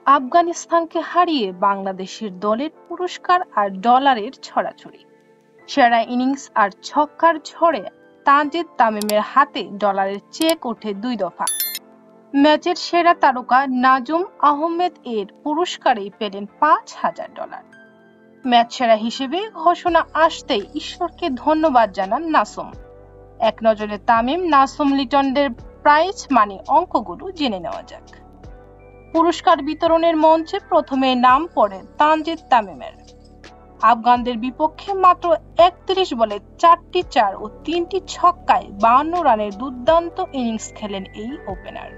আফগানিস্তানকে হারিয়ে বাংলাদেশের দলের পুরস্কার আর ডলারের ছড়াছড়ি। সেরা ইনিংস আর ছক্কার ঝড়ে তানজিদ তামিমের হাতে ডলারের চেক ওঠে 2 দফা। ম্যাচের সেরা তারকা নাজুম আহমেদ এর পুরস্কারেই পেলেন $5,000। ম্যাচ সেরা হিসেবে ঘোষণা আসতেই ঈশ্বরকে ধন্যবাদ জানান নাসুম। এক নজরে তামিম নাসুম লিটনদের প্রাইজ মানি অঙ্কগুলো জেনে নেওয়া যাক। পুরস্কার বিতরণের মঞ্চে প্রথমে নাম পড়ে তানজিদ তামিমের। আফগানদের বিপক্ষে মাত্র 31 বলে 4টি 4 ও 3টি ছক্কায় 52 রানের দুর্দান্ত ইনিংস খেলেন এই ওপেনার।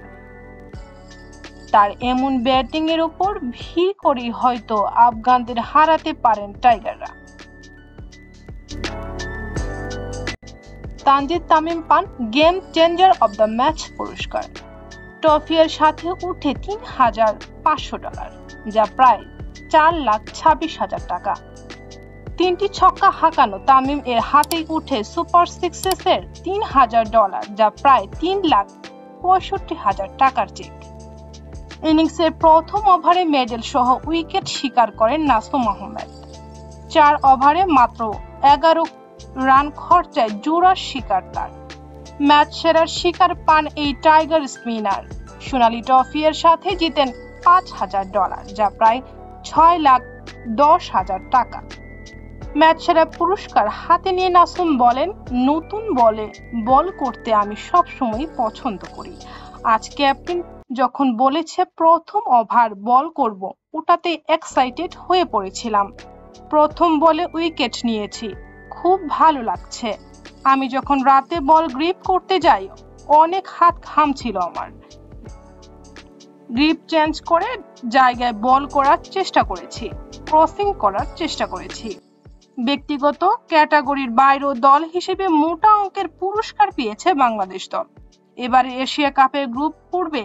তার এমন ব্যাটিং এর উপর ভিড় করেই হয়তো আফগানদের হারাতে পারেন টাইগাররা। তানজিদ তামিম পান game changer of the match পুরস্কার। ট্রফির সাথে উঠে $3,500, যা প্রায় $4,26,000 টাকা। 3টি ছক্কা হাঁকানো তামিম এর হাতেই উঠে সুপার সিক্সেসের $3,000, যা প্রায় $3,65,000 টাকার চেক। ইনিংসের প্রথম ওভারে মেডেল সহ উইকেট শিকার করেন নাসুম আহমেদ। 4 ওভারে মাত্র 11 রান খরচায় জোড়া শিকার তার। ম্যাচ সেরার শিকার পান এই টাইগার স্পিনার। সোনালী ট্রফির সাথে জিতেন $5,000, যা প্রায় $6,10,000 টাকা। ম্যাচ সেরা পুরস্কার হাতে নিয়ে নাসুম বলেন, নতুন বলে বল করতে আমি সবসময় পছন্দ করি। আজ ক্যাপ্টেন যখন বলেছে প্রথম ওভার বল করব, ওটাতে এক্সাইটেড হয়ে পড়েছিলাম। প্রথম বলে উইকেট নিয়েছি, খুব ভালো লাগছে। আমি যখন রাতে বল গ্রিপ করতে যাই, অনেক হাত ঘামছিল আমার। গ্রিপ চেঞ্জ করে জায়গায় বল করার চেষ্টা করেছি, ক্রসিং করার চেষ্টা করেছি। ব্যক্তিগত ক্যাটাগরির বাইরেও দল হিসেবে মোটা অঙ্কের পুরস্কার পেয়েছে বাংলাদেশ দল। এবারে এশিয়া কাপের গ্রুপ পর্বে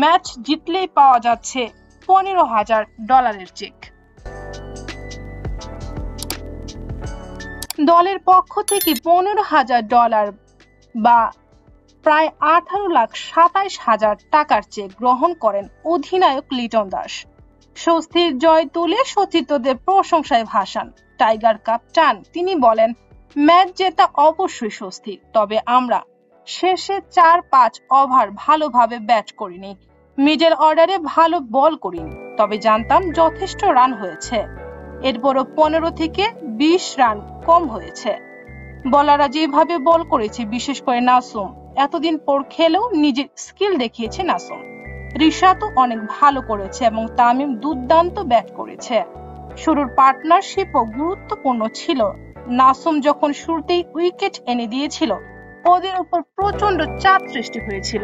ম্যাচ জিতলেই পাওয়া যাচ্ছে $15,000 চেক। দলের পক্ষ থেকে $15,000 বা প্রায় $18,27,000 টাকার চেক গ্রহণ করেন অধিনায়ক লিটন দাস। স্বস্তির জয় তুলে সতীর্থদের প্রশংসায় ভাসান টাইগার কাপ্তান। তিনি বলেন, ম্যাচ জেতা অবশ্যই স্বস্তি, তবে আমরা শেষে 4-5 ওভার ভালোভাবে ব্যাট করিনি, মিডল অর্ডারে ভালো বল করিনি, তবে জানতাম যথেষ্ট রান হয়েছে। এরপরও 15 থেকে 20 রান কম হয়েছে। বলাররা যেভাবে বল করেছে, বিশেষ করে নাসুম, এতদিন পর খেলেও নিজের স্কিল দেখিয়েছে নাসুম। রিশাদও অনেক ভালো করেছে এবং তামিম দুর্দান্ত ব্যাট করেছে। শুরুর পার্টনারশিপও গুরুত্বপূর্ণ ছিল। নাসুম যখন শুরুতেই উইকেট এনে দিয়েছিল, ওদের উপর প্রচন্ড চাপ সৃষ্টি হয়েছিল।